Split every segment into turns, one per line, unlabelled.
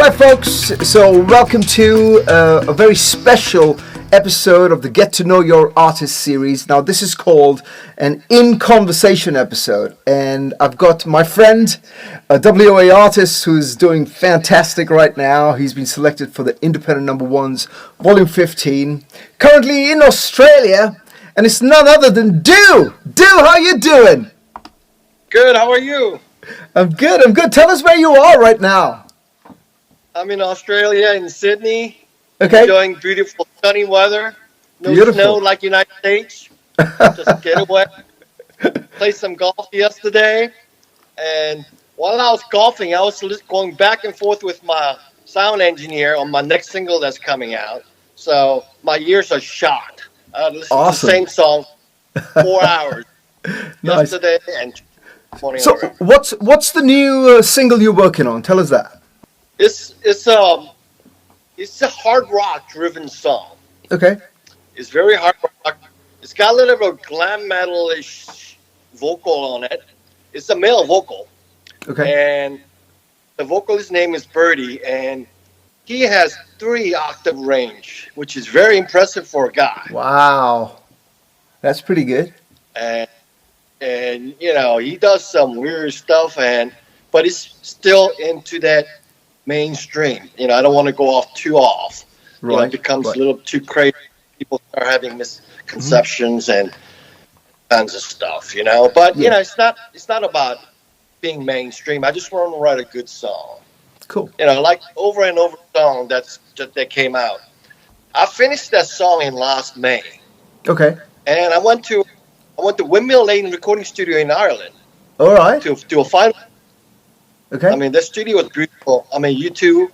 Right, folks, so welcome to a very special episode of the Get to Know Your Artist series. Now, this is called an In Conversation episode, and I've got my friend, a WOA artist who's doing fantastic right now. He's been selected for the Independent Number Ones, Volume 15, currently in Australia, and it's none other than Do! Do, how you doing?
Good, how are you?
I'm good. Tell us where you are right now.
I'm in Australia, in Sydney,
Okay.
enjoying beautiful sunny weather. No
Beautiful.
snow like United States. Just get away. Played some golf yesterday. And while I was golfing, I was going back and forth with my sound engineer on my next single that's coming out. So my ears are shot. I listened to the same song 4 hours
Nice.
yesterday and morning.
So, what's the new single you're working on? Tell us that.
It's a hard rock driven song.
Okay.
It's very hard rock. It's got a little bit of glam metal-ish vocal on it. It's a male vocal.
Okay.
And the vocalist's name is Birdie, and he has 3-octave range, which is very impressive for a guy.
Wow. That's pretty good.
And you know, he does some weird stuff, but he's still into that mainstream. You know, I don't want to go off too off.
Right.
You know, it becomes a little too crazy. People start having misconceptions and kinds of stuff, you know. But you know, it's not about being mainstream. I just want to write a good song.
Cool.
You know, like Over and Over song that came out. I finished that song in last May.
Okay.
And I went to Windmill Lane recording studio in Ireland.
All right.
To do a final.
Okay.
I mean, the studio was beautiful. I mean, U2,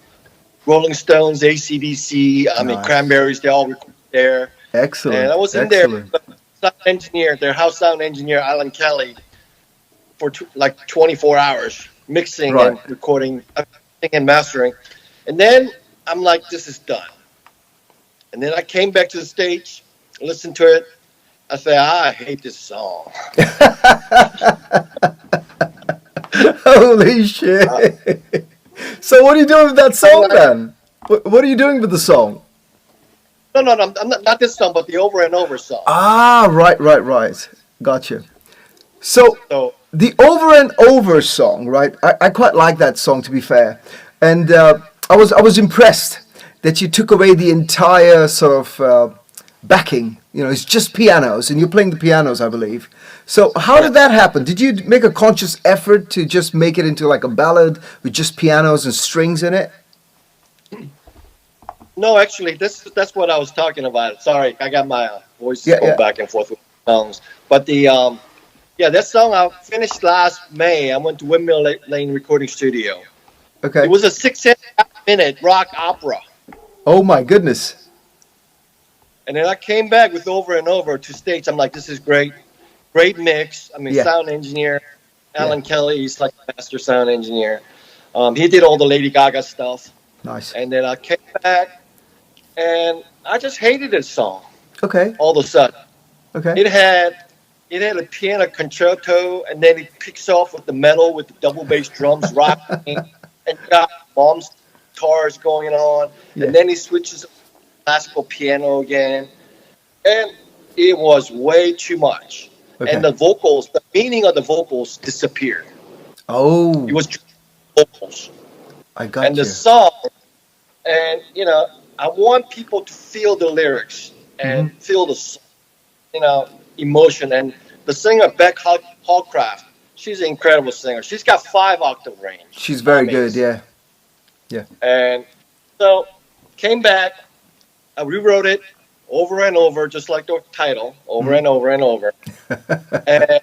Rolling Stones, AC/DC, Cranberries, they all recorded there.
Excellent.
And I was in there with the sound engineer, their house sound engineer, Alan Kelly, for like 24 hours, mixing and recording and mastering. And then I'm like, this is done. And then I came back to the stage, listened to it. I said, I hate this song.
Holy shit. So what are you doing with that song then? What are you doing with the song?
No, I'm not this song, but the Over and Over song.
Ah, right. Gotcha. So the Over and Over song, right? I quite like that song, to be fair. And I was impressed that you took away the entire sort of backing. You know, it's just pianos, and you're playing the pianos, I believe. So how did that happen? Did you make a conscious effort to just make it into like a ballad with just pianos and strings in it?
No, actually, that's what I was talking about. Sorry, I got my voice going back and forth with songs. But that song I finished last May. I went to Windmill Lane recording studio.
Okay.
It was a 6.5-minute rock opera.
Oh my goodness.
And then I came back with Over and Over to stage. I'm like, this is great. Great mix. I mean, sound engineer, Alan Kelly, he's like a master sound engineer. He did all the Lady Gaga stuff.
Nice.
And then I came back, and I just hated this song.
Okay.
All of a sudden.
Okay.
It had a piano concerto, and then it picks off with the metal with the double bass drums rocking, and got mom's guitars going on. Yeah. And then he switches classical piano again, and it was way too much. Okay. And the meaning of the vocals disappeared.
Oh,
it was just vocals.
I got
and the song, and you know, I want people to feel the lyrics and feel the, emotion. And the singer Beck Hallcraft, she's an incredible singer. She's got 5-octave range.
She's very good, yeah.
And so came back. I rewrote it over and over, just like the title, over and over and over. And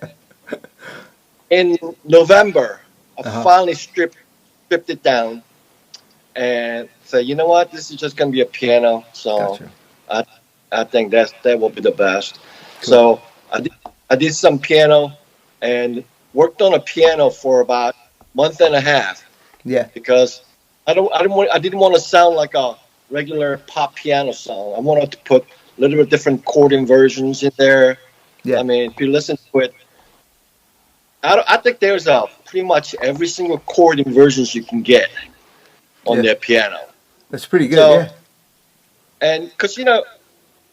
in November, I finally stripped it down and said, you know what, this is just going to be a piano. So I think that will be the best. Cool. So I did some piano and worked on a piano for about a month and a half.
Yeah.
Because I didn't want to sound like a regular pop piano song. I wanted to put a little bit different chord inversions in there. Yeah. I mean, if you listen to it, I think there's pretty much every single chord inversions you can get. on their piano.
That's pretty good.
So,
Yeah.
and because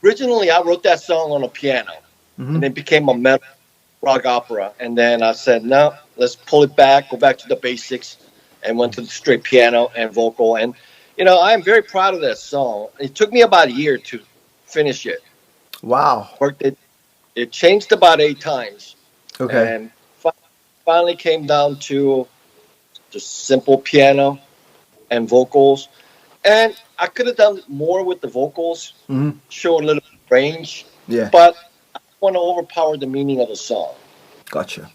originally I wrote that song on a piano,
Mm-hmm.
and it became a metal rock opera. And then I said, no, let's pull it back, go back to the basics, and went to the straight piano and vocal. And I am very proud of that song. It took me about a year to finish it.
Wow.
Worked it. It changed about 8 times,
Okay.
and finally came down to just simple piano and vocals. And I could have done more with the vocals,
Mm-hmm.
show a little range,
Yeah.
but I want to overpower the meaning of the song.
Gotcha.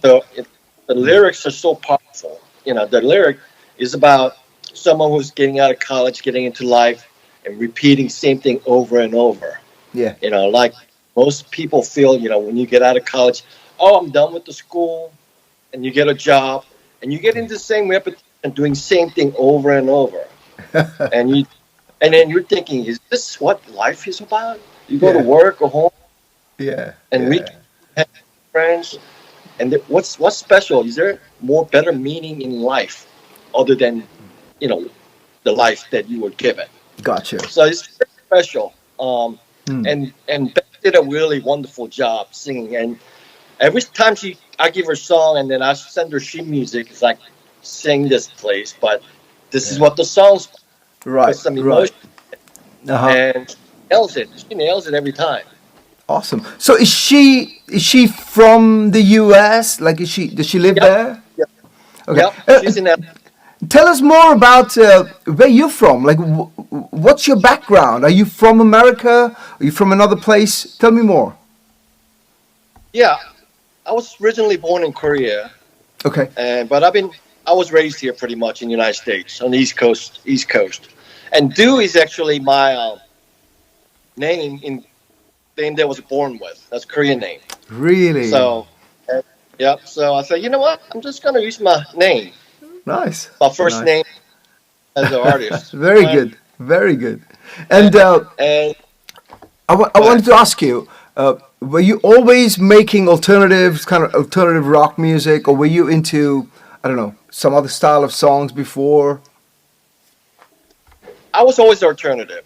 So the lyrics are so powerful. The lyric is about someone who's getting out of college, getting into life, and repeating same thing over and over.
Yeah.
Like most people feel, when you get out of college, oh, I'm done with the school, and you get a job, and you get into the same repetition, doing same thing over and over, and then you're thinking, is this what life is about? You go to work or home,
Yeah.
and meet friends, and what's special? Is there better meaning in life other than the life that you were given?
Gotcha.
So it's very special.
Hmm.
And Beth did a really wonderful job singing. And every time I give her a song, and then I send her sheet music, it's like, sing this, please. But this is what the song's
Right.
with some emotion,
Uh-huh.
and she nails it. She nails it every time.
Awesome. So is she from the U.S.? Like, does she live there?
Yep.
Okay.
Yep. She's in that.
Tell us more about where you're from. Like, what's your background? Are you from America? Are you from another place? Tell me more.
Yeah, I was originally born in Korea,
Okay.
but I was raised here pretty much in the United States on the East Coast. And Do is actually my name that I was born with. That's a Korean name.
Really?
So, yep. So I said, you know what? I'm just gonna use my name,
Nice.
my first
Nice.
name as an artist.
Very good. Very good. And
And
I wanted to ask you, were you always making kind of alternative rock music, or were you into, I don't know, some other style of songs before?
I was always alternative.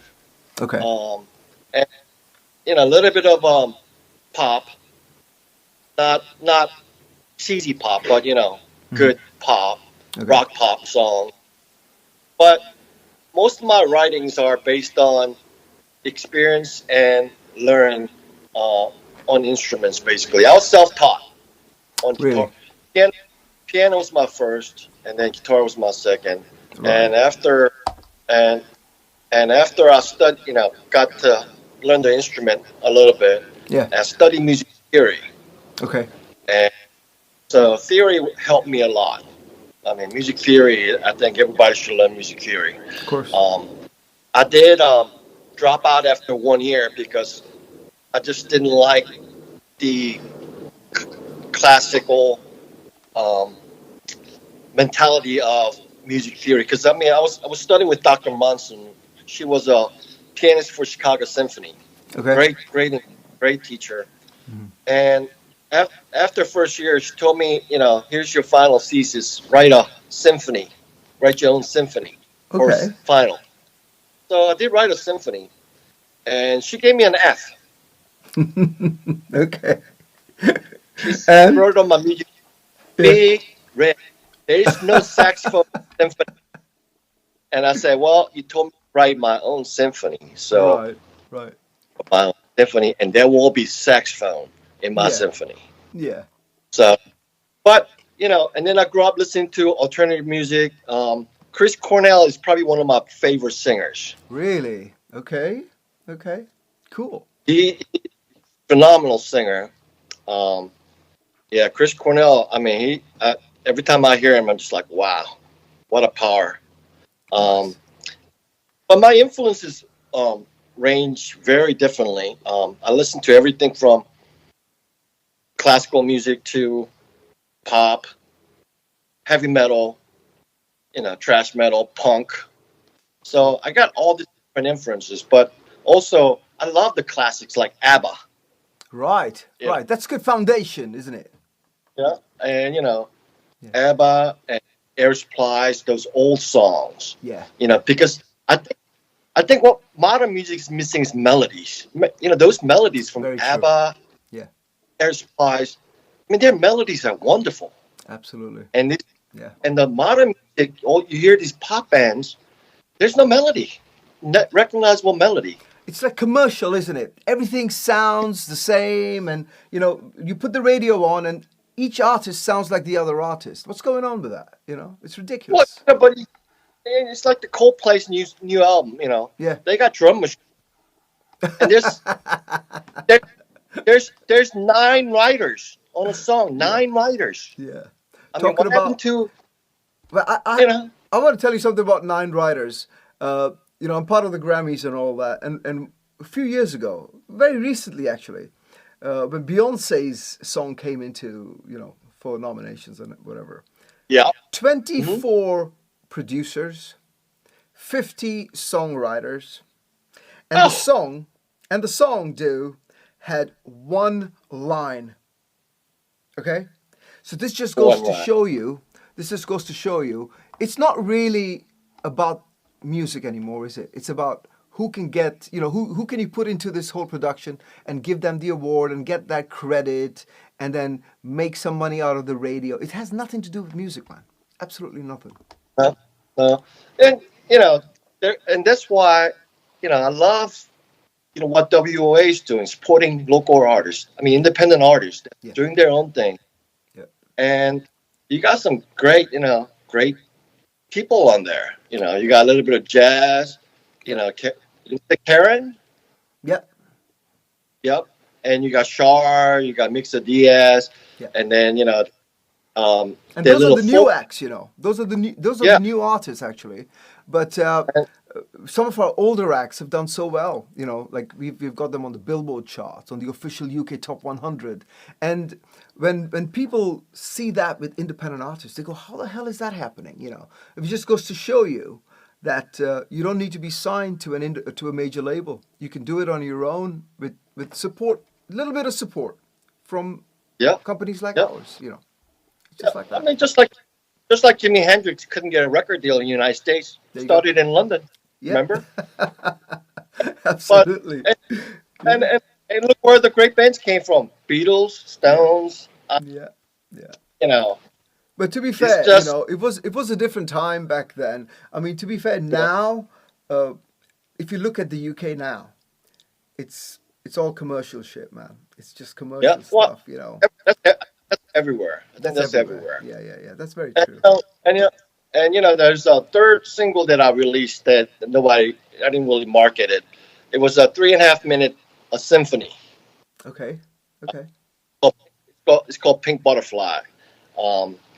Okay.
And a little bit of pop, not cheesy pop, but good pop,
Okay.
rock pop song. But most of my writings are based on experience and learning on instruments. Basically, I was self-taught on guitar.
Really?
Piano was my first, and then guitar was my second.
Right.
And after I studied, got to learn the instrument a little bit.
Yeah.
I studied music theory,
Okay.
and so theory helped me a lot. I mean, music theory. I think everybody should learn music theory.
Of course.
I did drop out after 1 year because I just didn't like the classical mentality of music theory. Because I was studying with Dr. Monson. She was a pianist for Chicago Symphony.
Okay.
Great teacher. Mm-hmm. And after first year, she told me, here's your final thesis. Write a symphony. Write your own symphony for final. So I did write a symphony, and she gave me an F.
Okay.
She wrote on my music, big red. There is no saxophone symphony. And I said, well, you told me to write my own symphony. So
right.
my own symphony, and there will be saxophone in my symphony.
Yeah.
So, but, and then I grew up listening to alternative music. Chris Cornell is probably one of my favorite singers.
Really? Okay. Cool.
He's a phenomenal singer. Chris Cornell, I mean, every time I hear him, I'm just like, wow, what a power. But my influences range very differently. I listen to everything from classical music to pop, heavy metal, thrash metal, punk. So I got all these different influences, but also I love the classics like ABBA.
Right. That's good foundation, isn't it?
Yeah, and ABBA and air supplies, those old songs.
Yeah.
Because I think what modern music is missing is melodies. Those melodies from
Very true.
ABBA,
Yeah.
air supplies. I mean, their melodies are wonderful.
Absolutely.
And
Yeah.
and the modern music, you hear these pop bands, there's no melody, not recognizable melody.
It's like commercial, isn't it? Everything sounds the same, and you put the radio on, and each artist sounds like the other artist. What's going on with that? It's ridiculous.
What? But it's like the Coldplay's new album.
Yeah.
They got drum machines, and there's 9 writers on a song. 9 writers.
Yeah.
I mean, what happened to?
Well, I want to tell you something about 9 writers. I'm part of the Grammys and all that, and a few years ago, very recently actually, when Beyonce's song came into for nominations and whatever.
Yeah.
24 producers, 50 songwriters, and the song had 1 line. Okay, so this just goes to show you. It's not really about music anymore, is it? It's about who can get, who can you put into this whole production and give them the award and get that credit and then make some money out of the radio. It has nothing to do with music, man. Absolutely nothing.
And and that's why I love what WOA is doing, supporting local artists. I mean, independent artists doing their own thing.
Yeah.
And you got some great people on there. You got a little bit of jazz. Karen.
Yep.
Yep. And you got Shar. You got Mixa Diaz.
Yep.
And then
and those are the new acts. Those are the new artists actually. But some of our older acts have done so well. Like we've got them on the Billboard charts, on the official UK Top 100. And when people see that with independent artists, they go, "How the hell is that happening?" It just goes to show you that you don't need to be signed to a major label. You can do it on your own with support, a little bit of support from companies like ours. It's just like that.
I mean, just like Jimi Hendrix couldn't get a record deal in the United States. Started in London. Yeah. Remember?
Absolutely.
And look where the great bands came from: Beatles, Stones.
But to be fair, it was a different time back then. I mean, to be fair, now, if you look at the UK now, it's all commercial shit, man. It's just commercial stuff,
That's everywhere. I think that's everywhere.
Yeah. That's very true.
And there's a third single that I released that I didn't really market it. It was a 3.5 minute symphony.
Okay.
It's called Pink Butterfly.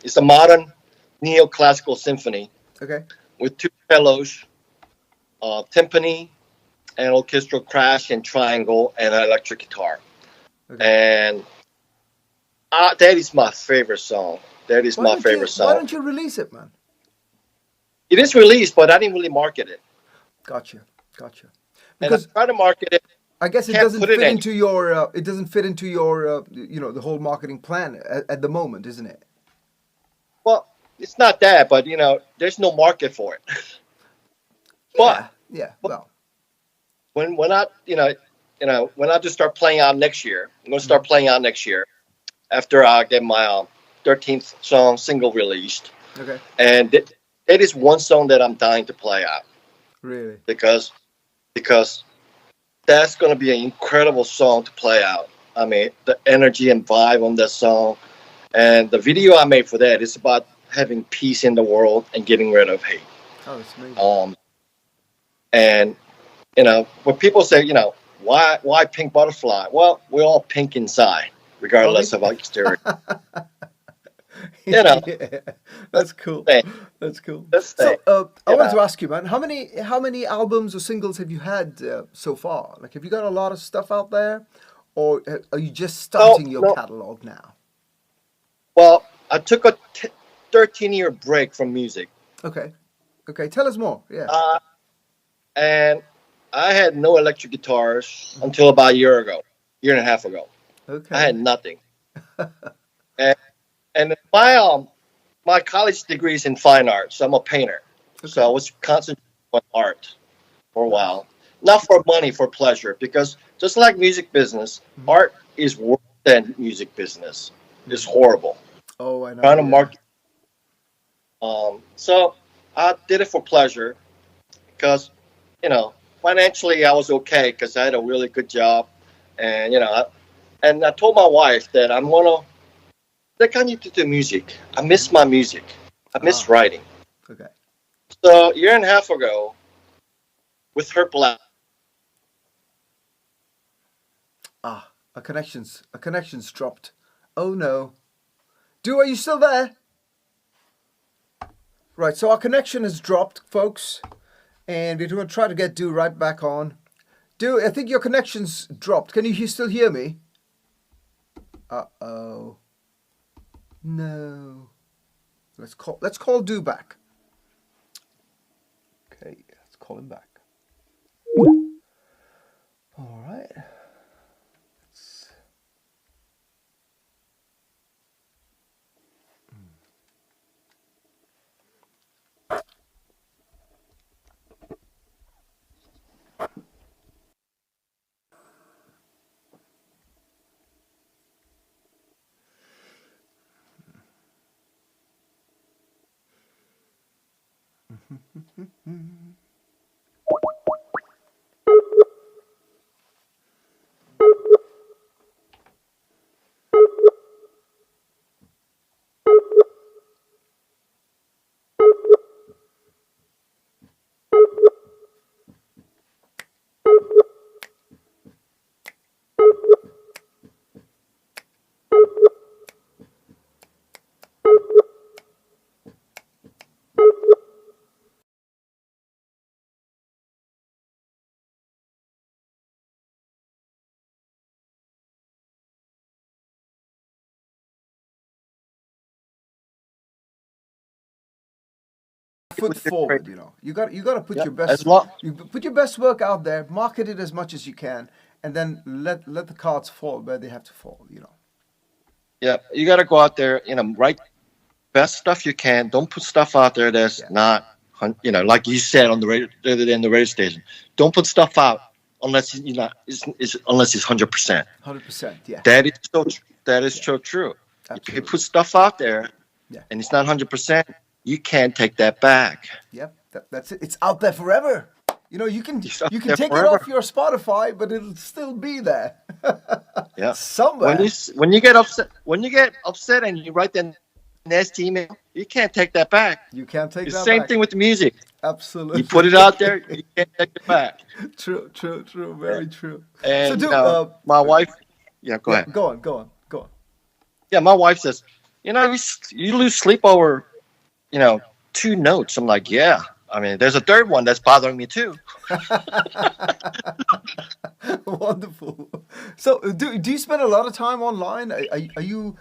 It's a modern neoclassical symphony.
Okay.
With 2 cellos, timpani, and orchestral crash, and triangle, and an electric guitar. Okay. And that is my favorite song. Why
don't you release it, man?
It is released, but I didn't really market it.
Gotcha.
Because I try to market it.
I guess it doesn't fit into your. It doesn't fit into your. The whole marketing plan at the moment, isn't it?
Well, it's not that, but there's no market for it. But
well,
when I when I just start playing out next year, I'm going to start playing out next year after I get my 13th song single released.
Okay.
And it is one song that I'm dying to play out.
Really?
Because that's going to be an incredible song to play out. I mean, the energy and vibe on that song. And the video I made for that is about having peace in the world and getting rid of hate.
Oh, that's amazing.
And, when people say, why Pink Butterfly? Well, we're all pink inside, regardless of our exterior.
Yeah, that's cool. That's cool. So, I wanted to ask you, man, how many albums or singles have you had so far? Like, have you got a lot of stuff out there, or are you just starting your catalog now?
Well, I took a 13-year break from music.
Okay. Tell us more. Yeah.
And I had no electric guitars until about a year and a half ago.
Okay.
I had nothing. And my my college degree is in fine arts. I'm a painter. So I
Okay.
was concentrating on art for a while. Not for money, for pleasure. Because just like music business,
Hmm.
art is worse than music business. It's
Hmm.
horrible.
Oh, I know.
Trying to
Yeah.
market. So I did it for pleasure because, you know, financially I was okay because I had a really good job. And, and I told my wife that I'm going to, like, I need to do music. I
Hmm.
miss my music. I miss
Ah.
writing.
Okay.
So a year and a half ago, with her blessing,
Ah. A connection's dropped. Oh no. Do are you still there? Right. So our connection has dropped, folks, and we're going to try to get Do right back on. Do I think your connection's dropped? Can you still hear me? Uh oh. No. Let's call Do back. Okay, let's call him back. All right. Foot
with your trade.
forward. You got to put
Yeah,
your
as
best
long.
you put your best work out there, market it as much as you can, and then let the cards fall where they have to fall.
Yeah, you got to go out there, write best stuff you can. Don't put stuff out there that's
Yeah.
not, like you said on the radio, the other day in the radio station. Don't put stuff out unless you not, unless it's 100%.
100%. Yeah.
That is so. That is
Yeah.
so true. If you put
Absolutely.
stuff out there
Yeah.
and it's not 100%, you can't take that back.
Yep. That's it. It's out there forever. You can
It's up
you can
there
take it off
forever.
your Spotify, but it'll still be there
Yeah. When you
somewhere.
when you get upset and you write that nasty email, you can't take that back.
You can't take
It's the
that
same
back.
thing with the music. You put
Absolutely.
it out there, you can't take it back.
True. True. True.
Yeah.
Very true. So,
And
do
my wife. Yeah, go
yeah.
ahead.
Go on. Go on. Go on.
Yeah, my wife says, you lose sleep over, you know, two notes. I'm like, yeah. I mean, there's a third one that's bothering me too.
Wonderful. So, do you spend a lot of time online? Are you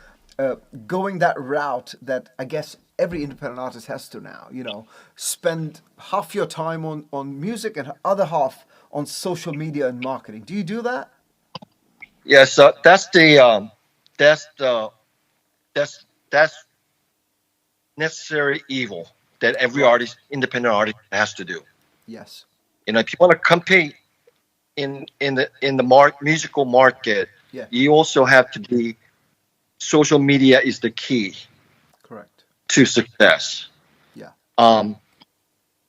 going that route that I guess every independent artist has to now? Spend half your time on music and other half on social media and marketing. Do you do that?
Yeah, so that's the that's that's necessary evil that every
Right.
artist, independent artist, has to do.
Yes.
If you want to compete in the musical market,
Yeah.
you also have to be. Social media is the key
Correct.
to success.
Yeah.
Um,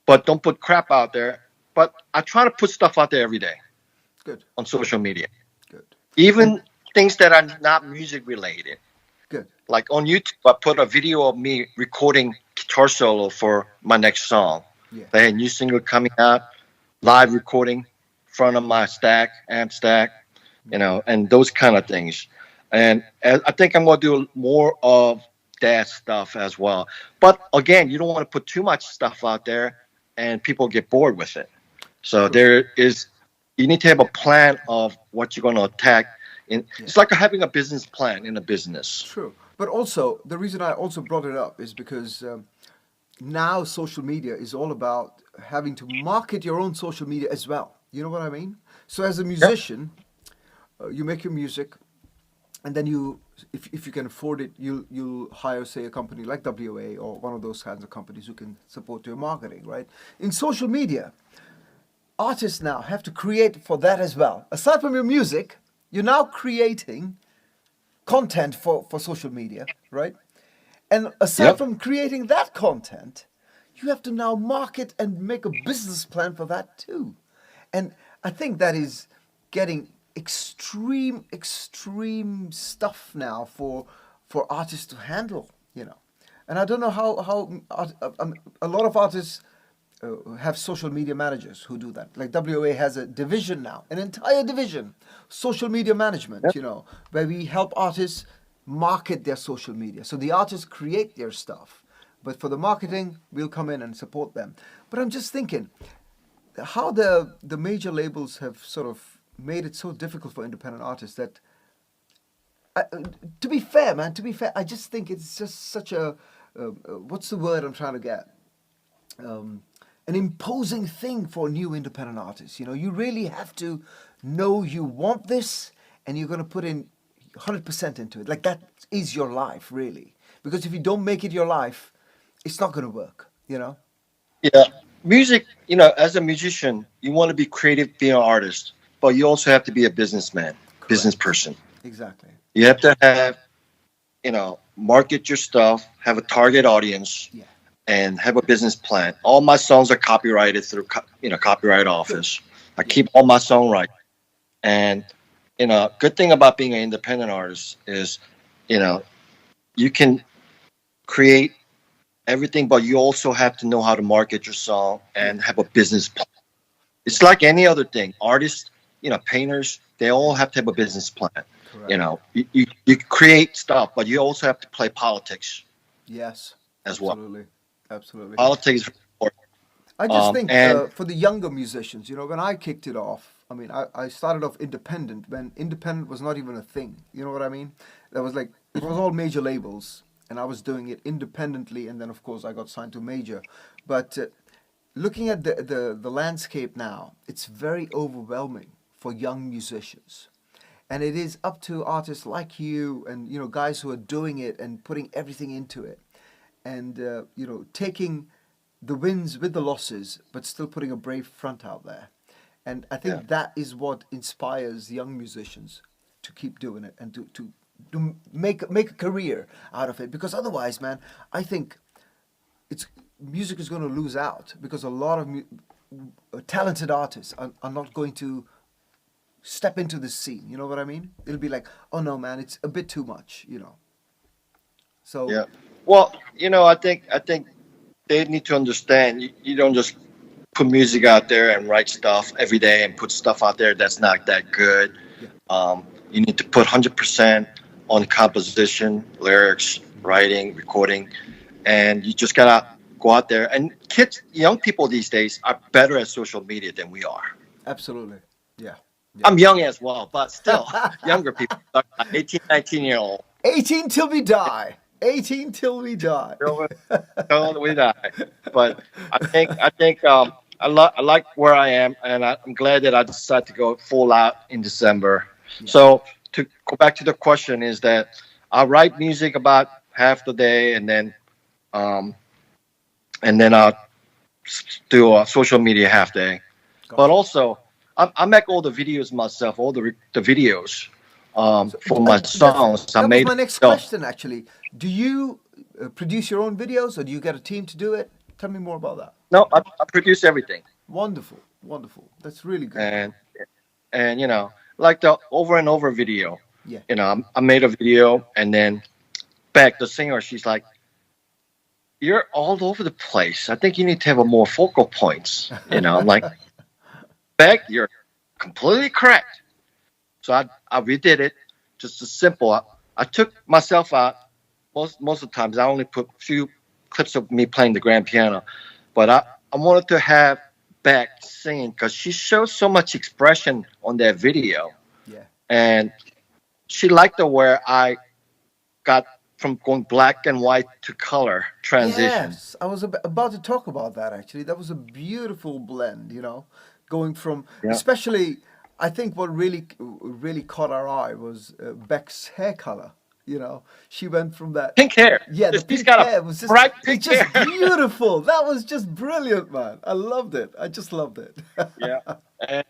but don't put crap out there. But I try to put stuff out there every day
Good.
on social media,
Good. And
even things that are not music related.
good.
Like on YouTube, I put a video of me recording guitar solo for my next song.
Yeah.
They had a new single coming out, live recording in front of my amp stack, and those kind of things. And I think I'm going to do more of that stuff as well. But again, you don't want to put too much stuff out there and people get bored with it. So
True.
you need to have a plan of what you're going to attack.
Yeah.
It's like having a business plan in a business.
True. But also, the reason I also brought it up is because now social media is all about having to market your own social media as well. You know what I mean? So, as a
Yep.
musician, you make your music, and then if you can afford it, you'll hire, say, a company like WOA or one of those kinds of companies who can support your marketing, right? In social media, artists now have to create for that as well. Aside from your music, you're now creating content for social media, right? And aside
Yep.
from creating that content, you have to now market and make a business plan for that too. And I think that is getting extreme stuff now for artists to handle, you know. And I don't know a lot of artists have social media managers who do that. Like WOA has a division now, an entire division, social media management,
Yep.
you know, where we help artists market their social media. So the artists create their stuff, but for the marketing, we'll come in and support them. But I'm just thinking how the major labels have sort of made it so difficult for independent artists that to be fair, man, to be fair, I just think it's just such a what's the word I'm trying to get? An imposing thing for new independent artists. You know, you really have to know you want this and you're going to put in 100% into it. Like that is your life, really. Because if you don't make it your life, it's not going to work, you know?
Yeah. Music, as a musician, you want to be creative, be an artist, but you also have to be a businessman, business
Correct.
person.
Exactly.
You have to have, market your stuff, have a target audience,
Yeah.
and have a business plan. All my songs are copyrighted through, copyright
Good.
office. I
Yeah.
keep all my songwriting. And, good thing about being an independent artist is, you know, you can create everything, but you also have to know how to market your song
Yeah.
and have a business plan.
Yeah.
It's like any other thing. Artists, painters, they all have to have a business plan.
Correct.
You create stuff, but you also have to play politics
Yes.
as well.
Absolutely. Absolutely.
Politics is very important.
I just think
And
for the younger musicians, you know, when I kicked it off, I mean, I started off independent when independent was not even a thing. You know what I mean? That was like, it was all major labels, and I was doing it independently, and then, of course, I got signed to major. But looking at the landscape now, it's very overwhelming for young musicians. And it is up to artists like you and, you know, guys who are doing it and putting everything into it and, taking the wins with the losses, but still putting a brave front out there. And I
yeah,
think that is what inspires young musicians to keep doing it and to make a career out of it. Because otherwise, man, I think it's music is going to lose out because a lot of talented artists are not going to step into this scene. You know what I mean? It'll be like, oh no, man, it's a bit too much. You know. So
yeah. Well, I think they need to understand you don't just put music out there and write stuff every day and put stuff out there that's not that good.
yeah.
You need to put 100% on composition, lyrics, writing, recording, and you just gotta go out there. And young people these days are better at social media than we are.
Absolutely. Yeah. Yeah.
I'm young as well, but still, younger people, 18, 19-year-old.
18 till we die. 18 till we die.
Totally die. But I think I like where I am, and I'm glad that I decided to go full out in December.
Yeah.
So to go back to the question is that I write music about half the day, um, and then I'll do a social media half day. But
Gotcha.
also, I make all the videos myself, all the videos
So
for my songs. I
that was
made
my
it
next
myself.
question, actually. Do you produce your own videos or do you get a team to do it? Tell me more about that.
No, I produce everything.
Wonderful. Wonderful. That's really good.
And like the over and over video.
Yeah.
I made a video, and then Beck, the singer, she's like, "You're all over the place. I think you need to have a more focal points." I'm like, "Beck, you're completely correct." So I redid it, just as simple. I took myself out. Most of the times, I only put a few clips of me playing the grand piano, but I wanted to have Beck singing because she shows so much expression on that video,
Yeah.
and she liked the way I got from going black and white to color transition.
Yes, I was about to talk about that actually. That was a beautiful blend, you know, going from,
Yeah.
especially, I think what really caught our eye was Beck's hair color. You know, she went from that.
Pink hair.
Yeah, the
She's
pink
got
hair
a
was just,
bright
it's
pink hair.
just beautiful. That was just brilliant, man. I loved it. I just loved it.
Yeah.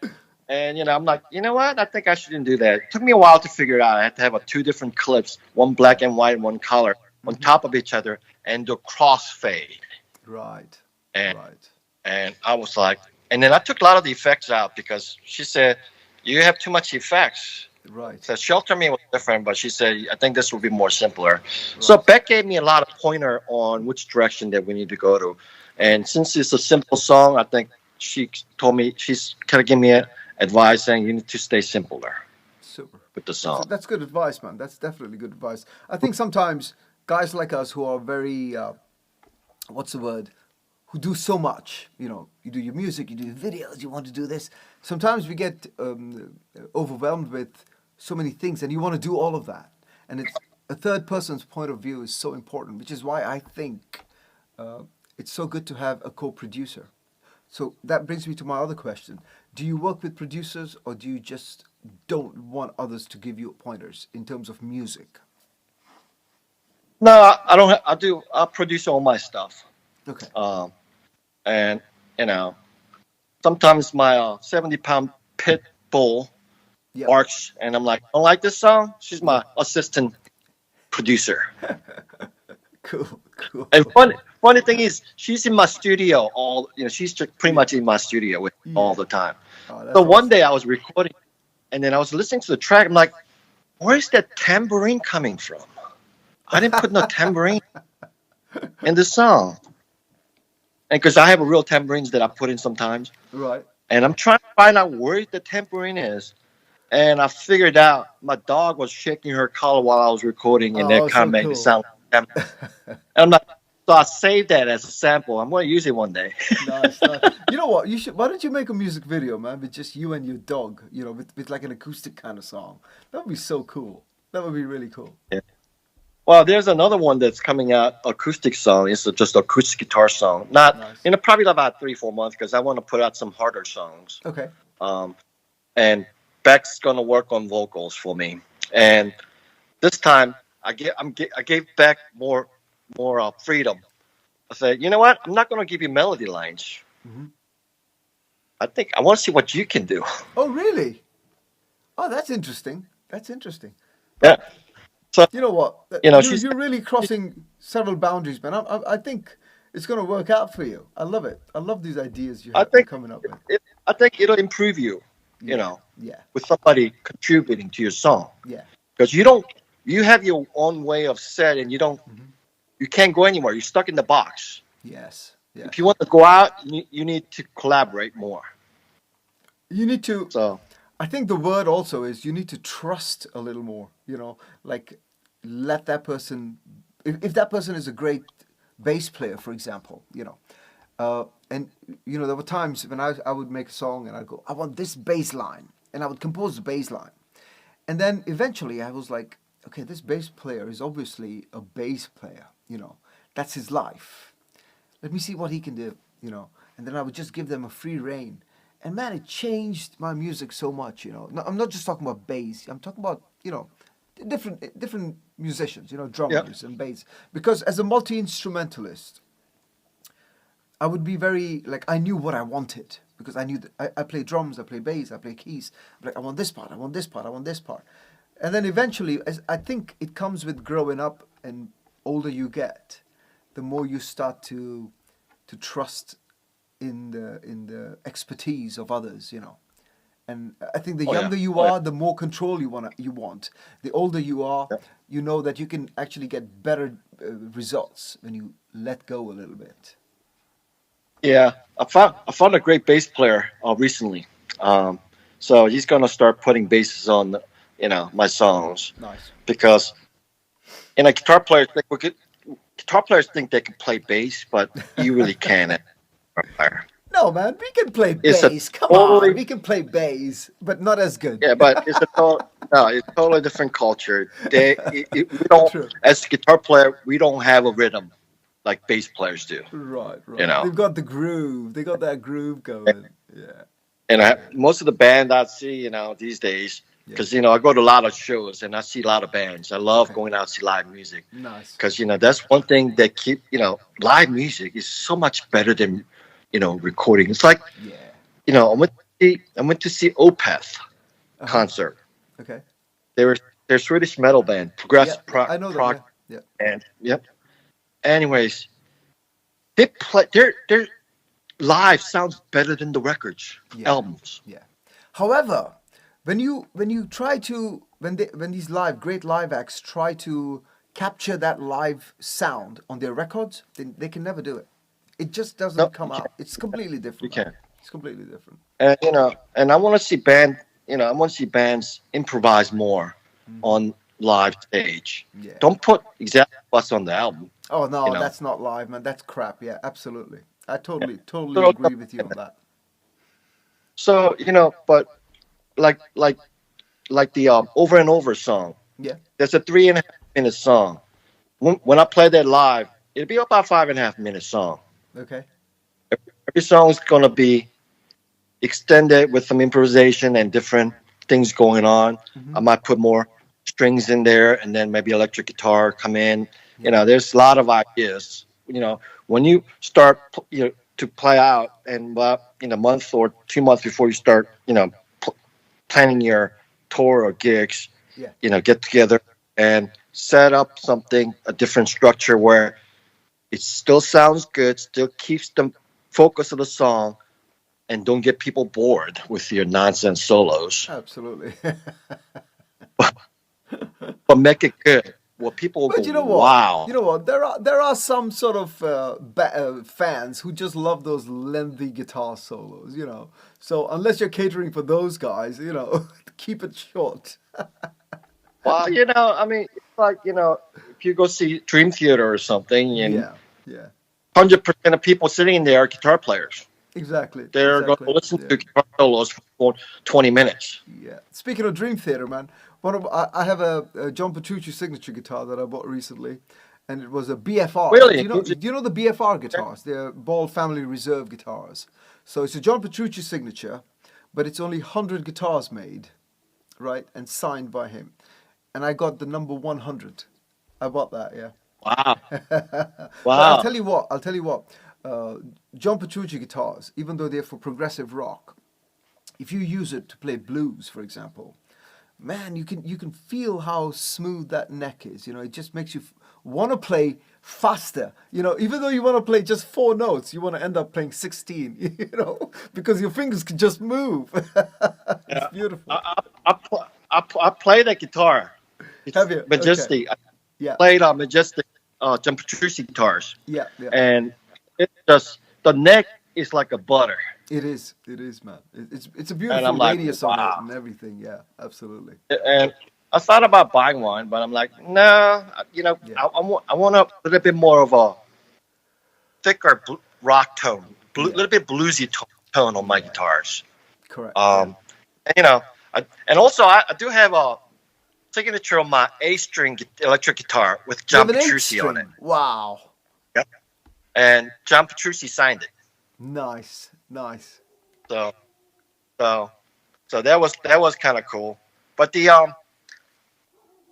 And I'm like, you know what? I think I shouldn't do that. It took me a while to figure it out. I had to have two different clips, one black and white, one color, on top of each other, and do crossfade.
Right.
And
Right.
and I was like, and then I took a lot of the effects out because she said, you have too much effects.
Right.
So Shelter Me was different, but she said, I think this will be more simpler. Right. So Beck gave me a lot of pointer on which direction that we need to go to. And since it's a simple song, I think she told me, she's kind of giving me advice saying you need to stay simpler.
Super.
With the song.
That's good advice, man. That's definitely good advice. I think sometimes guys like us who are very, what's the word? Who do so much, you do your music, you do your videos, you want to do this. Sometimes we get overwhelmed with so many things, and you want to do all of that. And it's a third person's point of view is so important, which is why I think it's so good to have a co-producer. So that brings me to my other question. Do you work with producers, or do you just don't want others to give you pointers in terms of music?
No, I don't. I produce all my stuff.
Okay.
And sometimes my 70-pound pit bull barks, and I'm like, I don't like this song. She's my assistant producer.
Cool.
And funny thing is, she's in my studio she's pretty much in my studio with me all the time. So one day I was recording, and then I was listening to the track. I'm like, where's that tambourine coming from? I didn't put no tambourine in the song. And because I have a real tambourines that I put in sometimes.
Right.
And I'm trying to find out where the tambourine is. And I figured out my dog was shaking her collar while I was recording, and that kind of made it sound like and I'm like, so I saved that as a sample. I'm going to use it one day.
Nice. You know what? Why don't you make a music video, man, with just you and your dog, with like an acoustic kind of song? That would be so cool. That would be really cool.
Yeah. Well, there's another one that's coming out, acoustic song. It's just acoustic guitar song. Not
nice.
Probably about 3-4 months, because I want to put out some harder songs.
Okay.
And Beck's gonna work on vocals for me. And this time, I gave Beck more freedom. I said, you know what? I'm not gonna give you melody lines. Mm-hmm. I want to see what you can do.
Oh, really? Oh, that's interesting.
Yeah. So
you know what? You're really crossing several boundaries, man. I think it's going to work out for you. I love it. I love these ideas you're coming up with.
I think it'll improve you. With somebody contributing to your song. Yeah. Because you have your own way of set, and you can't go anywhere. You're stuck in the box.
Yes.
If you want to go out, you need to collaborate more.
You need to.
So.
I think the word also is you need to trust a little more, like let that person, if that person is a great bass player, for example, and, there were times when I would make a song and I'd go, I want this bass line, and I would compose the bass line. And then eventually I was like, okay, this bass player is obviously a bass player, that's his life. Let me see what he can do, and then I would just give them a free rein. And man, it changed my music so much, No, I'm not just talking about bass. I'm talking about, different musicians, drummers and bass. Because as a multi-instrumentalist, I would be very, I knew what I wanted. Because I knew that I play drums, I play bass, I play keys. I'm like, I want this part, I want this part, I want this part. And then eventually, I think it comes with growing up, and older you get, the more you start to trust in the expertise of others, and I think the younger you are, the more control you want. The older you are, you know that you can actually get better results when you let go a little bit.
Yeah, I found a great bass player recently, so he's gonna start putting basses on my songs.
Nice.
Because guitar players think they can play bass, but you really can't.
No, man, we can play bass. Come on, we can play bass, but not as good.
Yeah, but it's a totally different culture. We don't, as a guitar player, we don't have a rhythm like bass players do.
Right. They've got the groove. They got that groove going. Yeah.
And most of the band I see, these days,
Yeah.
because I go to a lot of shows and I see a lot of bands. I love
Okay.
going out to see live music
Nice.
because that's one thing that live music is so much better than recording. It's like
Yeah.
I went to see Opeth
Uh-huh.
concert.
Okay.
They're Swedish metal band,
Yeah,
progressive
yeah, I know them.
prog
Yeah. Yeah.
band. Yep. Anyways, their live sounds better than the records
Yeah.
albums.
Yeah. However, when you try to when these great live acts try to capture that live sound on their records, they can never do it. It just
No,
doesn't
you
come
can't.
out. It's completely
You
different, man.
can't.
It's completely different.
And I want to see I want to see bands improvise more
Hmm.
on live stage.
Yeah.
Don't put exactly what's on the album.
Oh
You
no,
know.
that's not live, man. That's crap. Yeah, absolutely. I
Yeah.
totally
So,
agree with you on that.
but like the Over and Over song.
Yeah.
That's a 3.5 minute song. When I play that live, it'll be about 5.5 minute song.
Okay.
Every song is gonna be extended with some improvisation and different things going on.
Hmm.
I might put more strings in there and then maybe electric guitar come in.
Yeah.
There's a lot of ideas. When you start to play out and in a month or 2 months before you start, planning your tour or gigs,
Yeah.
get together and set up something, a different structure where it still sounds good, still keeps the focus of the song, and don't get people bored with your nonsense solos,
Absolutely.
but make it good. Well, people will
But
go,
you know what?
wow.
You know what? There are some sort of fans who just love those lengthy guitar solos. So unless you're catering for those guys, keep it short.
Well, I mean, it's like, if you go see Dream Theater or something, and
Yeah. Yeah.
100% of people sitting there are guitar players.
Exactly.
They're going to
Exactly.
listen
Yeah.
to guitar solos for 20 minutes.
Yeah. Speaking of Dream Theater, man, I have a John Petrucci signature guitar that I bought recently, and it was a BFR. Do
Really?
you know? Do you know the BFR guitars? They're Ball Family Reserve guitars. So it's a John Petrucci signature, but it's only 100 guitars made, right, and signed by him. And I got the number 100. I bought that, yeah.
Wow.
But I'll
Wow.
tell you what. I'll tell you what. Uh, John Petrucci guitars, even though they're for progressive rock, if you use it to play blues, for example, man, you can feel how smooth that neck is. It just makes you want to play faster. Even though you want to play just 4 notes, you want to end up playing 16. Because your fingers can just move. It's
Yeah.
beautiful.
I play that guitar. It's
Have you? Okay.
Majestic. I
Yeah.
played on Majestic John Petrucci guitars.
Yeah. Yeah.
And it's just, the neck is like a butter.
It is. It is, man. It's a
And
beautiful
I'm like,
radius on it
wow.
and everything. Yeah. Absolutely.
And I thought about buying one, but I'm like, no,
Yeah.
I want a little bit more of a thicker rock tone,
Yeah.
little bit bluesy tone on my
Yeah.
guitars.
Correct. Yeah.
And, and also I do have a signature on my A-string electric guitar with
You
John
have an eight
Petrucci on it.
string. Wow.
Yep. And John Petrucci signed it.
Nice. Nice.
So, so, so that was kind of cool. But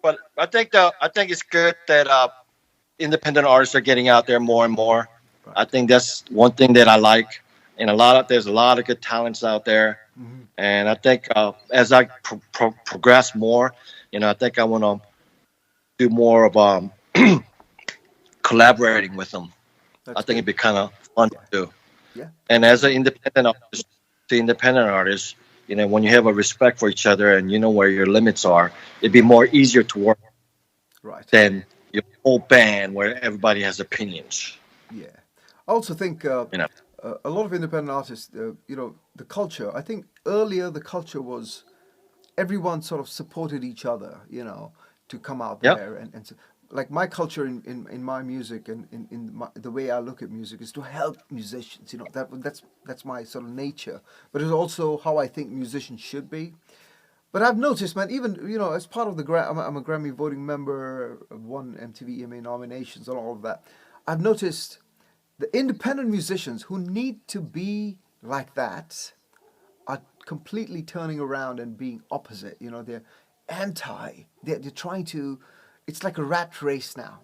but I think it's good that independent artists are getting out there more and more.
Right.
I think that's one thing that I like, and there's a lot of good talents out there.
Hmm.
And I think as I progress more, I think I want to do more of collaborating with them. I
That's
think
good.
it'd be kind of fun
Yeah.
to do.
Yeah.
And as an independent artist, when you have a respect for each other and you know where your limits are, it'd be more easier to work
Right.
than your whole band where everybody has opinions.
Yeah. I also think
You know.
a lot of independent artists, the culture, I think earlier the culture was everyone sort of supported each other, to come out
Yep.
there and so, like my culture in my music and the way I look at music is to help musicians. That's my sort of nature, but it's also how I think musicians should be. But I've noticed, man, even as part of I'm a Grammy voting member, won MTV EMA nominations and all of that. I've noticed the independent musicians who need to be like that are completely turning around and being opposite. You know, they're anti. They're trying to. It's like a rat race now,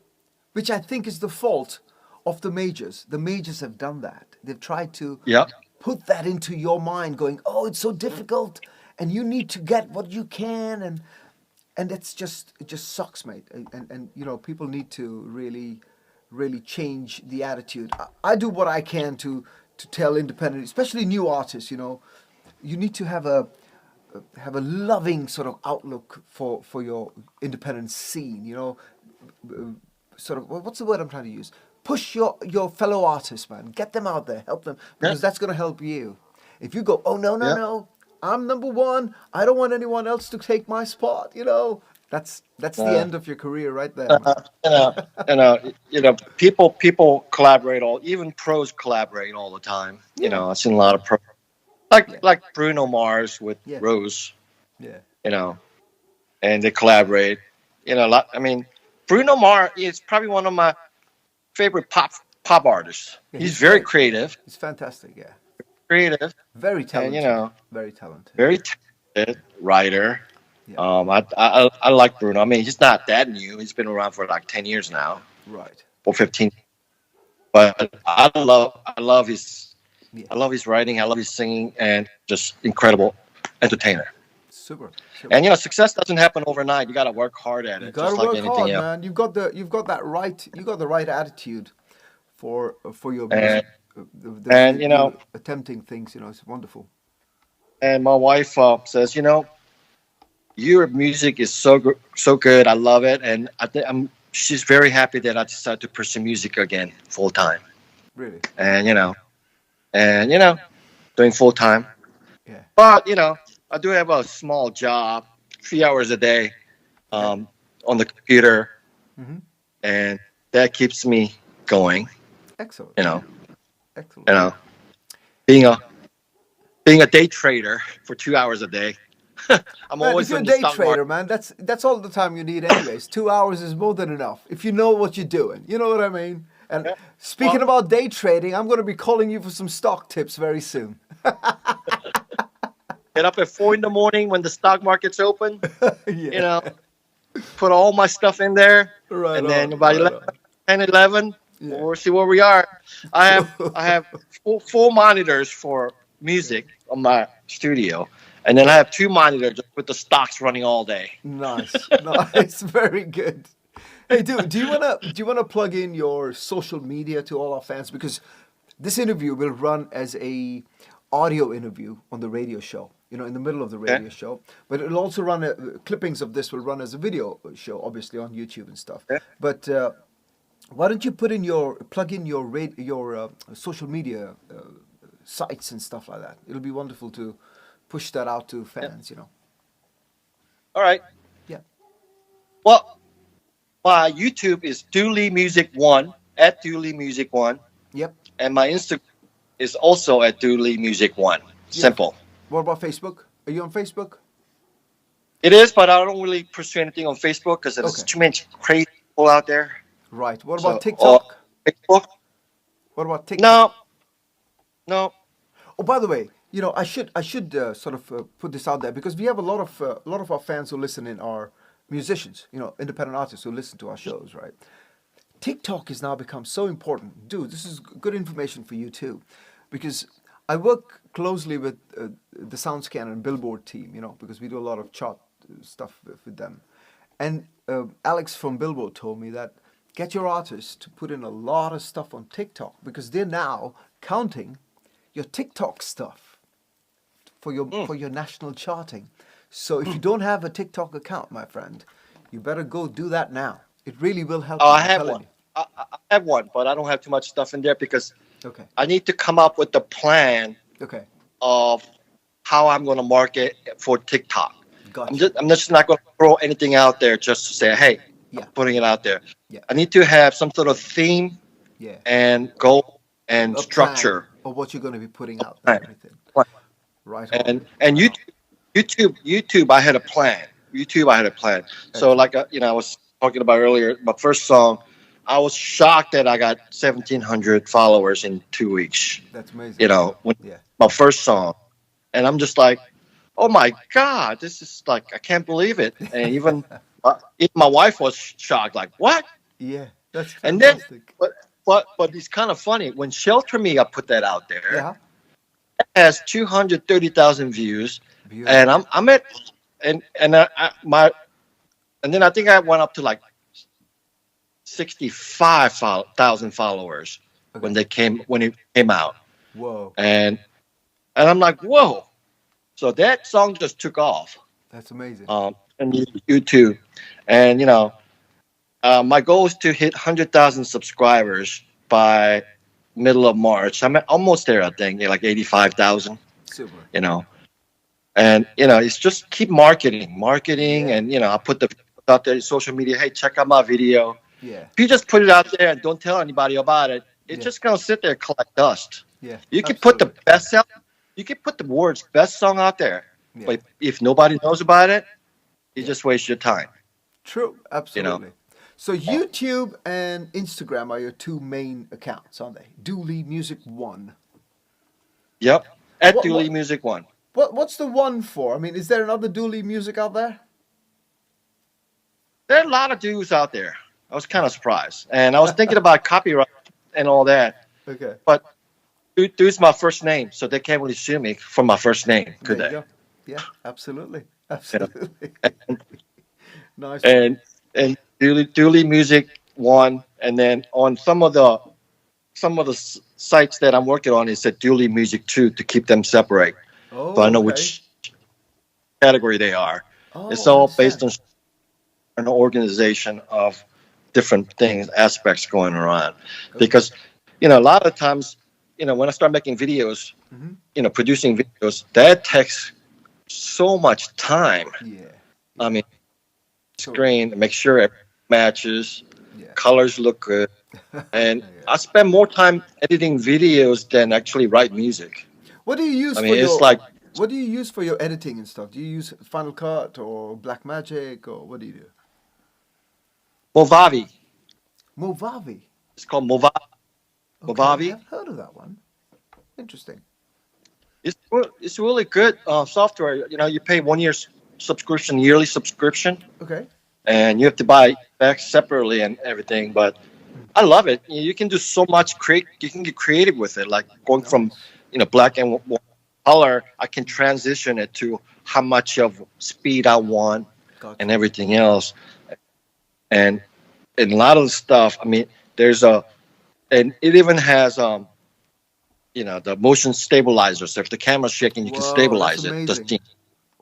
which I think is the fault of the majors. The majors have done that. They've tried to
Yep.
put that into your mind, going, "Oh, it's so difficult, and you need to get what you can," and it just sucks, mate. And you know, people need to really change the attitude. I do what I can to tell independent, especially new artists. You know, you need to have a loving sort of outlook for your independent scene. You know, sort of what's the word I'm trying to use? Push your fellow artists, man. Get them out there, help them, because that's going to help you. If you go, oh no, no, I'm number one. I don't want anyone else to take my spot. You know, that's the end of your career right there, man.
People collaborate even pros collaborate all the time. You know, I've seen a lot of pros, like Bruno Mars with Rose.
Yeah.
You know, and they collaborate. You know, I mean, Bruno Mars is probably one of my favorite pop artists.
Yeah,
he's very creative.
He's fantastic. Yeah.
Creative.
Very talented.
And, you know,
very talented.
Very talented writer.
Yeah.
I like Bruno. I mean, he's not that new. He's been around for like 10 years now.
Right.
Or 15. But I love his writing. I love his singing, and just incredible entertainer.
Super.
And you know, success doesn't happen overnight. You got to work hard at it.
You got to work hard, man. You've got the right attitude for your music.
And you know,
attempting things. You know, it's wonderful.
And my wife says, you know, your music is so good. I love it, and she's very happy that I decided to pursue music again full time.
Really.
And you know, doing full time.
Yeah.
But you know, I do have a small job, 3 hours a day, on the computer, and that keeps me going.
Excellent.
You know.
Excellent.
You know, being a day trader for 2 hours a day. I'm
man,
always
if you're a day trader, man, that's all the time you need anyways. 2 hours is more than enough if you know what you're doing. You know what I mean? And speaking about day trading, I'm going to be calling you for some stock tips very soon.
Get up at 4 a.m. when the stock market's open. You know, put all my stuff in there, and then about 11, we'll see where we are. I have four monitors for music on my studio, and then I have 2 monitors with the stocks running all day.
Nice, very good. Hey, dude, do you wanna plug in your social media to all our fans, because this interview will run as a audio interview on the radio show. You know, in the middle of the radio show, but it'll also run. Clippings of this will run as a video show, obviously on YouTube and stuff. But why don't you plug in your social media sites and stuff like that? It'll be wonderful to push that out to fans. You know.
All right.
Yeah.
Well, my YouTube is Dooley Music 1 at Dooley Music 1.
Yep.
And my Instagram is also at Dooley Music 1. Simple.
Yeah. What about Facebook? Are you on Facebook?
It is, but I don't really pursue anything on Facebook because there's too many crazy people out there.
Right. What about TikTok?
Facebook?
What about TikTok?
No.
Oh, by the way, you know, I should sort of put this out there, because we have a lot of our fans who listen in are musicians, you know, independent artists who listen to our shows, right? TikTok has now become so important. Dude, this is good information for you too, because I work closely with the SoundScan and Billboard team, you know, because we do a lot of chart stuff with them. And Alex from Billboard told me that get your artists to put in a lot of stuff on TikTok, because they're now counting your TikTok stuff for your national charting. So if you don't have a TikTok account, my friend, you better go do that now. It really will help.
I have one. I have one, but I don't have too much stuff in there because I need to come up with a plan of how I'm going to market for TikTok.
Gotcha.
I'm just not going to throw anything out there just to say, hey, I'm putting it out there.
Yeah.
I need to have some sort of theme and goal and structure
of what you're going to be putting out there. Right.
And YouTube, I had a plan. So like, you know, I was talking about earlier, my first song, I was shocked that I got 1,700 followers in 2 weeks.
That's amazing.
You know, my first song. and I'm just like, oh my God, this is like, I can't believe it. And even my wife was shocked, like, what?
Yeah, that's
And then,
fantastic.
but it's kind of funny when Shelter Me, I put that out there.
Yeah,
It has 230,000 views, and
beautiful.
I'm at, and my, and then I think I went up to like 65,000 followers
Okay.
when it came out,
Whoa,
and I'm like, whoa. So that song just took off
that's amazing.
on YouTube, and my goal is to hit 100,000 subscribers by middle of March. I'm almost there, I think, like 85,000.
Super.
You know, and it's just keep marketing,
Yeah,
and I put the videos out there in social media. Hey, check out my video.
yeah,
If you just put it out there and don't tell anybody about it, it's
yeah,
just gonna sit there and collect dust.
yeah.
You can put the
Absolutely.
best out. You can put the words best song out there,
Yeah,
but if nobody knows about it, you
yeah.
just waste your time.
True.
You know.
Absolutely. So YouTube and Instagram are your two main accounts, aren't they? Dooley Music One.
Yep. At
What
Dooley
what
Music One.
what's the one for? I mean, is there another Dooley Music out there?
There are a lot of dudes out there. I was kind of surprised, and I was thinking about copyright and all that,
Okay.
but dude's my first name, so they can't really sue me for my first name,
There
could
you
they?
go. Yeah, absolutely.
You know.
Absolutely. Nice one.
And Dooley Music One, and then on some of the sites that I'm working on, it said Dooley Music Two to keep them separate, so I
Oh,
know
okay.
which category they are. It's
Oh, I
all based
understand.
on an organization of different things, aspects going around.
Okay.
Because, a lot of times, when I start making videos,
Hmm.
producing videos, that takes so much time.
Yeah.
I
Yeah.
mean,
Totally.
screen, make sure it matches,
Yeah.
colors look good. And
Yeah.
I spend more time editing videos than actually write music.
What do you use
I
for
mean, it's
your
like
what do you use for your editing and stuff? Do you use Final Cut or Blackmagic or what do you do?
Movavi.
Movavi.
It's called Movavi.
Okay,
Movavi.
I've heard of that one. Interesting.
It's really good software. You pay 1 year subscription, yearly subscription,
Okay.
and you have to buy back separately and everything. But
Hmm.
I love it. You can do so much. You can get creative with it. Like going from
Nice.
black and color, I can transition it to how much of speed I want and
Gotcha.
everything else. And a lot of the stuff. I mean, and it even has the motion stabilizer. So if the camera's shaking, you can
Whoa, that's
stabilize it. The
amazing.
scene.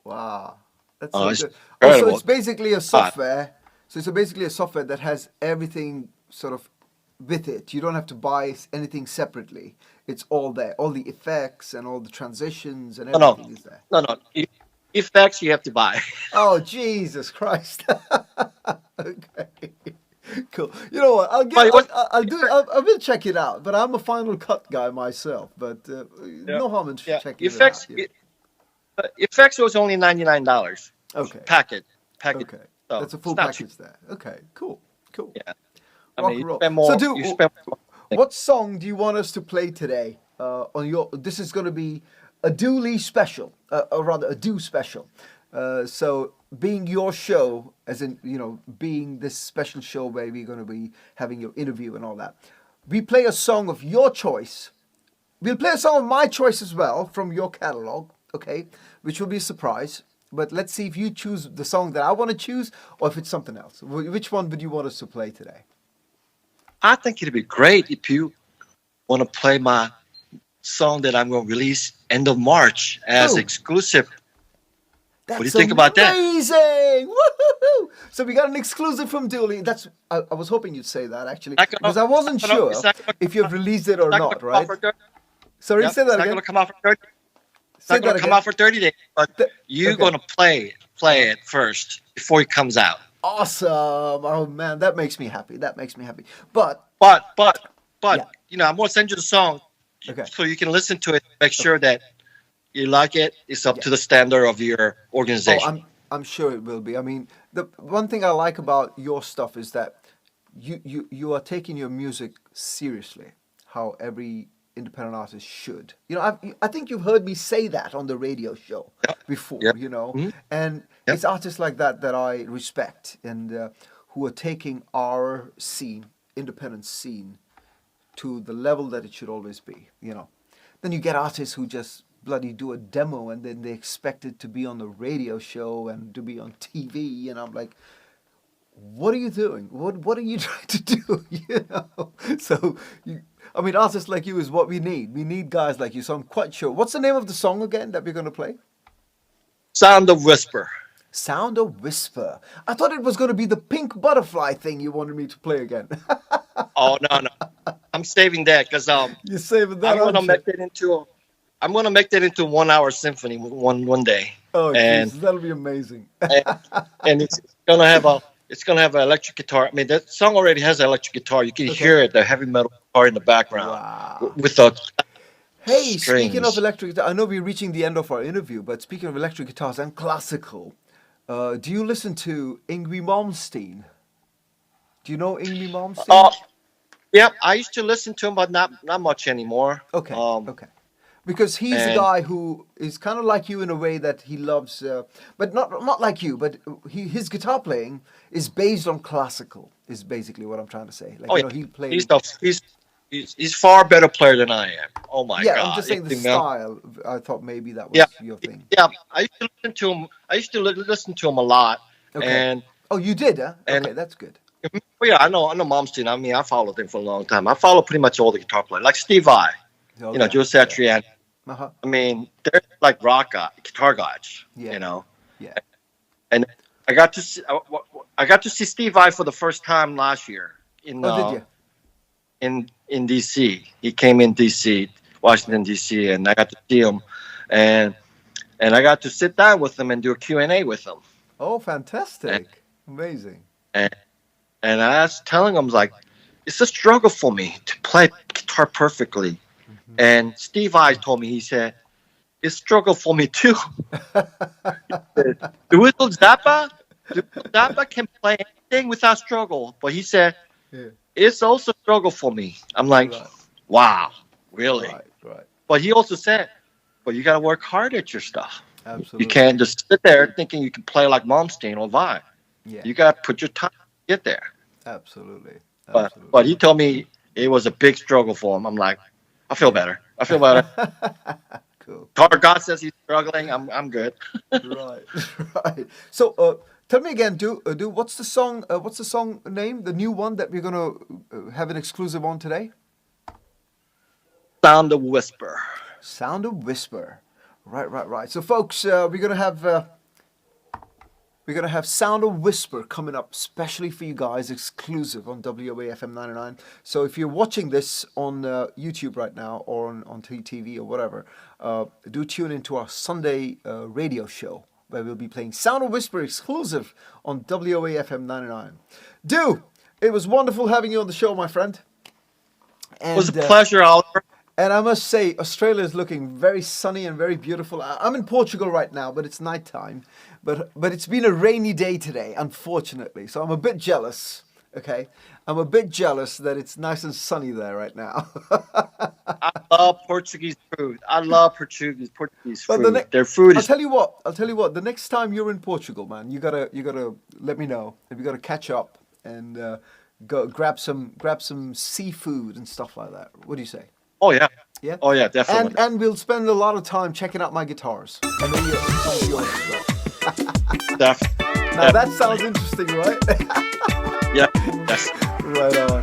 Wow. That's so
It's
good. Oh, so
incredible.
it's basically a
God.
software. So it's basically a software that has everything sort of with it. You don't have to buy anything separately. It's all there. All the effects and all the transitions and
No, no,
everything is there.
no, no. Effects you have to buy.
Oh, Jesus Christ. Okay. Cool. You know what?
But what?
I will check it out, but I'm a Final Cut guy myself, but
Yeah,
no harm in
yeah.
checking it out,
Effects.
you know.
Effects was only $99
Okay.
packet.
Okay.
So
That's a
it's
full
not cheap.
package there. Okay. Cool. Cool.
Yeah. I
Rock
mean,
and
you
roll.
spend
So
more. You spend more.
what song do you want us to play today? On your this is going to be a Dooley special, or rather a Do special. So being your show, as in being this special show where we're going to be having your interview and all that, we play a song of your choice. We'll play a song of my choice as well from your catalog, okay? Which will be a surprise. But let's see if you choose the song that I want to choose, or if it's something else. Which one would you want us to play today?
I think it'd be great if you want to play my song that I'm going to release end of March as
Boom.
exclusive. What do you
That's
think about that?
amazing! Woohoo! So we got an exclusive from Dooley. I was hoping you'd say that actually,
Not
because
gonna,
I wasn't
not gonna,
sure
it's not gonna,
if you've released it
it's
or
not gonna
not,
come out
right?
for 30.
Sorry,
Yep,
say
it's
that
not going
again.
to come out for 30. It's
Say
not going
that
to come
again.
out for 30 days, but you're
Okay.
going to play it first before it comes out.
Awesome! Oh man, that makes me happy. That makes me happy. But
But
yeah,
I'm going to send you the song
okay.
so you can listen to it. Make sure that you like it. It's up
Yeah.
to the standard of your
Oh,
organization.
I'm sure it will be. I mean, the one thing I like about your stuff is that you are taking your music seriously. How every independent artists should. You know, I think you've heard me say that on the radio show before.
Yep.
You know,
Mhm.
and
Yep.
it's artists like that that I respect and who are taking our scene, independent scene, to the level that it should always be. You know, then you get artists who just bloody do a demo and then they expect it to be on the radio show and to be on TV, and I'm like, what are you doing? What are you trying to do? You know. So I mean, artists like you is what we need. We need guys like you. So I'm quite sure. What's the name of the song again that we're going to play?
Sound of Whisper.
Sound of Whisper. I thought it was going to be the pink butterfly thing you wanted me to play again.
Oh no. I'm saving that because
You're saving that.
I'm gonna
aren't you?
make that into I'm gonna make that into a 1 hour symphony one day.
Oh,
and
Jesus, that'll be amazing.
and it's gonna have an electric guitar. I mean, that song already has an electric guitar. You can hear it, the heavy metal guitar in the background.
Wow.
With the
Hey,
strings.
speaking of electric, I know we're reaching the end of our interview, but speaking of electric guitars and classical, do you listen to Yngwie Malmsteen? Do you know Yngwie Malmsteen?
Yeah, I used to listen to him, but not much anymore.
Okay, okay. Because he's a guy who is kind of like you in a way that he loves, but not like you, but his guitar playing is based on classical, is basically what I'm trying to say. Like, you know, he plays...
He's far better player than I am. Oh my God!
Yeah, I'm just saying the style. I thought maybe that was your thing.
Yeah, I used to listen to him. I used to listen to him a lot.
Okay.
And
oh, you did, huh?
and-
Okay, that's good.
well, yeah, I know Malmsteen. I mean, I followed him for a long time. I follow pretty much all the guitar players, like Steve Vai,
Oh,
you know,
yeah.
Joe Satriani.
Uh-huh.
I mean, they're like guitar guys.
Yeah.
You know.
Yeah.
And I got to see Steve Vai for the first time last year in
Oh, did you?
in DC. He came in DC, Washington DC, and I got to see him, and I got to sit down with him and do a Q&A with him.
Oh, fantastic. Amazing.
And I was telling him, like, it's a struggle for me to play guitar perfectly.
Mm-hmm.
And Steve Vai told me, he said, it's a struggle for me too. The Little Zappa can play anything without struggle. But he said,
Yeah.
it's also a struggle for me. I'm like,
Right.
wow, really?
Right.
But he also said, but you got to work hard at your stuff.
Absolutely.
You can't just sit there thinking you can play like Malmsteen or Vai.
Yeah.
You got to put your time to get there.
Absolutely.
But he told me it was a big struggle for him. I'm like, I feel better.
Cool.
God says he's struggling. I'm good.
Right. So, tell me again, do what's the song? What's the song name? The new one that we're gonna have an exclusive on today?
Sound of Whisper.
Sound of Whisper. Right. So, folks, we're gonna have Sound of Whisper coming up, specially for you guys, exclusive on WOAfM99. So if you're watching this on YouTube right now or on TV or whatever, do tune into our Sunday radio show where we'll be playing Sound of Whisper exclusive on WOAfM99. It was wonderful having you on the show, my friend. And,
It was a pleasure, Oliver.
and I must say, Australia is looking very sunny and very beautiful. I'm in Portugal right now, but it's nighttime. But it's been a rainy day today, unfortunately. So I'm a bit jealous, okay? I'm a bit jealous that it's nice and sunny there right now.
I love Portuguese food. I love Portuguese
But
food. Their food
I'll
is...
tell you what. The next time you're in Portugal, man, you gotta let me know. We gotta catch up and go grab some seafood and stuff like that. What do you say?
Oh, yeah.
Yeah.
Oh, yeah, definitely.
And we'll spend a lot of time checking out my guitars. I know some of yours as well.
Definitely.
Now that sounds interesting, right?
Yeah. Yes.
Right on.